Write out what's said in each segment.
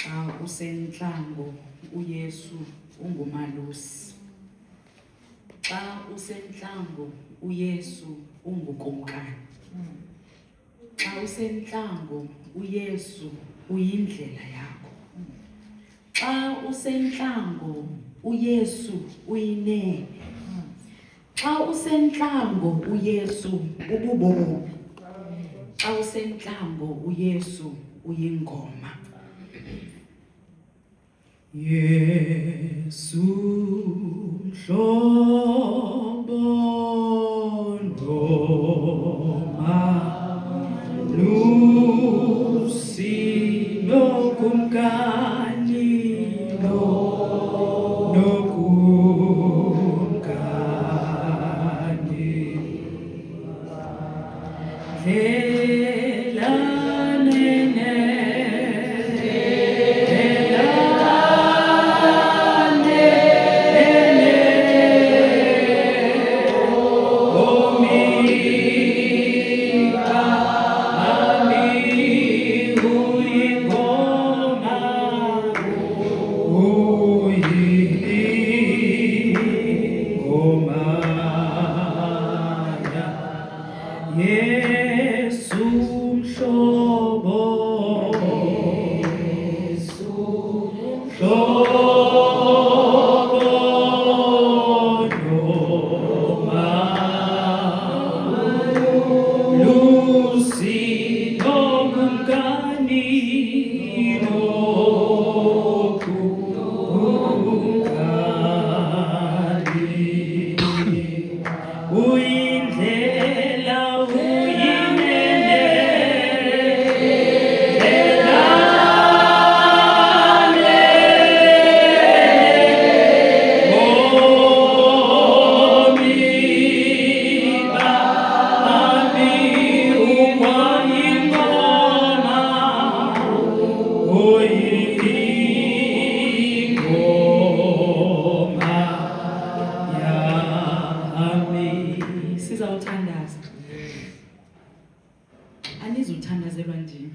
xa usenhlango uYesu ungumalusi. Xa usenhlango uYesu ungukumkani. Xa usenhlango uYesu uyindlela yakho. Xa usenhlango uYesu uyinene. Xa usenhlango uYesu ububomi. Xa usenhlango uYesu uyingoma. Yesu mhlobo nomalusi nokumkani Yesu mhlobo nomalusi nokumkani uyindlela sizawuthandaza. Anizuthandazelwa ndim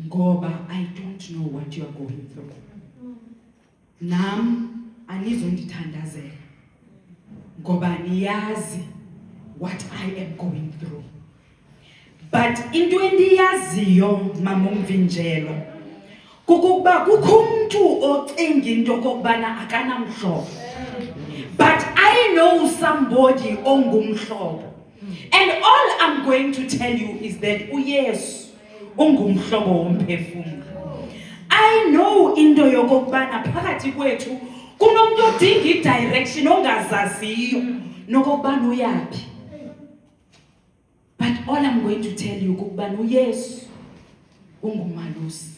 ngoba I don't know what you are going through. Nam anizundithandazela ngoba niyazi what I am going through. But into endiyaziyo mama uMvinjelwa kukuba kukho umuntu ocinga into kokubana akanamhlobo. But I know somebody ongumhlobo. And all I'm going to tell you is that uYesu ungumhlobo womphefumlo. I know into yokubana phakathi kwethu kunomuntu odinga i-direction ongazaziyo nokubana uyapi. But all I'm going to tell you ukubana uYesu ungumalusi.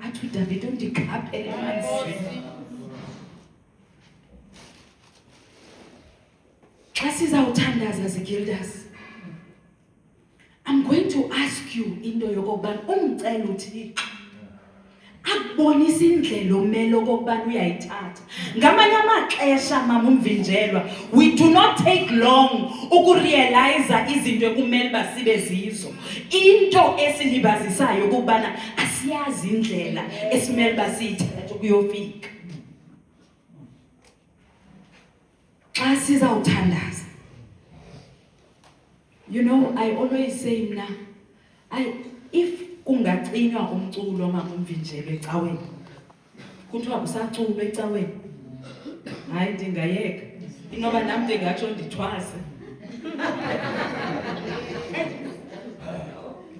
Athi uDavid undikhaphele emanzini. Xa sizawuthandaza zigildas, I'm going to ask you into yokubana umcela uThixo akubonisa indlela omele okubana uyayithatha. Ngamanye amaxesha mama uMvinjelwa, we do not take long ukurealize izinto ekumele basibe zizo. Into esilibazisayo ukubana asiyazi indlela esimele basiyithathe ukuyofika. Xa sizawuthandaza, you know, I always say mna, if kungacinywa umculo mama uMvinjelwa ecaweni, kuthiwa kusaculwa ecaweni, hayi ndingayeka inoba nam ndingatsho ndithwase.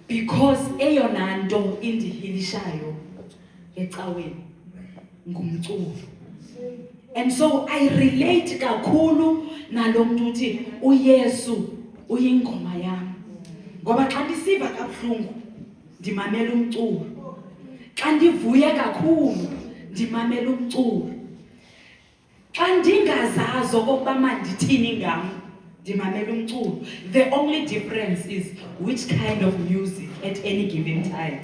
Because eyona nto indihilishayo ecaweni ngumculo. And so I relate kakhulu nalo muntu uthi uYesu uyingoma yami. Ngoba xa ndisiva kabuhlungu ndimamela umculo. Xa ndivuya kakhulu ndimamela umculo. Xa ndingazazi okokuba mandithini ngam ndimamela umculo. The only difference is which kind of music at any given time.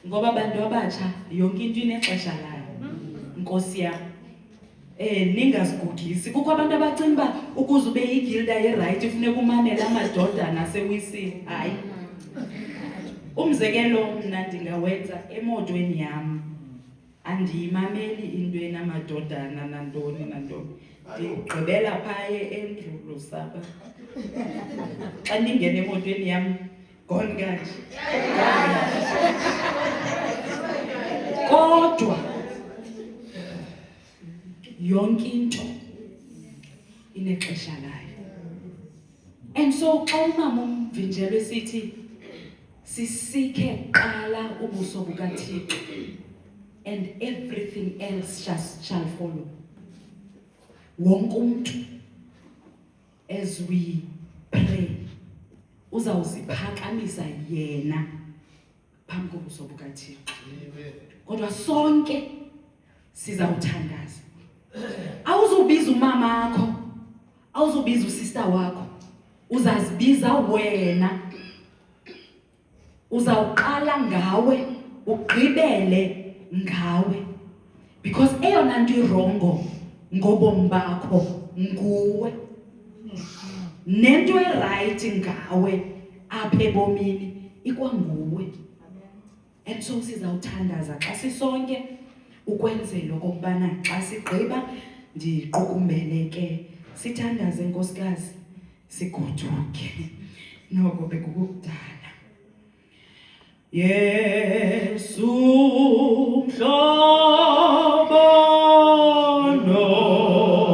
Ngoba abantu abatsha yonke into inexesha layo. Nkosi yami. Ningazigugisi. Kukho abantu abacinga uba ukuze ube yigilda ye-right ufuneka umamela amadoda nasewisini. Hayi. Umzekelo mna ndingawenza emotweni yam. Andiyimameli into enamadodana nantoni nantoni. Ndigqibela phaye endlulo saba. Xa ndingena emotweni yam, gone kanje. Kodwa yonke into inexesha layo. And so xa umama uMvinjelwa esithi sisike qala ubuso bukaThixo and everything else shall follow. Wonke umuntu as we pray uzawuziphakamisa yena phambi kobuso bukaThixo. Kodwa sonke sizawuthandaza. Awuzubiza umama wakho, awuzubiza usister wakho, uzazibiza wena. Uzawuqala ngawe, ugqibele ngawe. Because eyona nto irongo ngobomi bakho nguwe. Nento eright ngawe apha ebomini ikwanguwe. And so sizawuthandaza xa sisonke ukwenzela okokubana xa sigqiba ndiqukumbele ke sithandaze nkosikazi sigoduke. Noko bekukudala. Yesu mhlobo nomalusi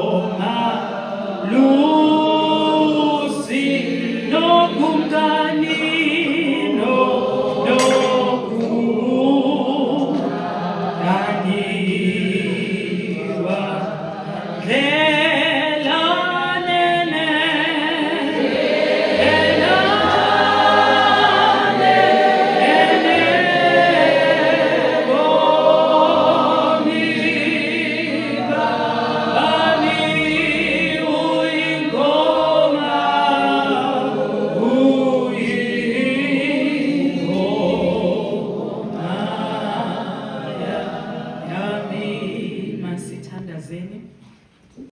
nokumkani nokumkaniwa masithandazeni.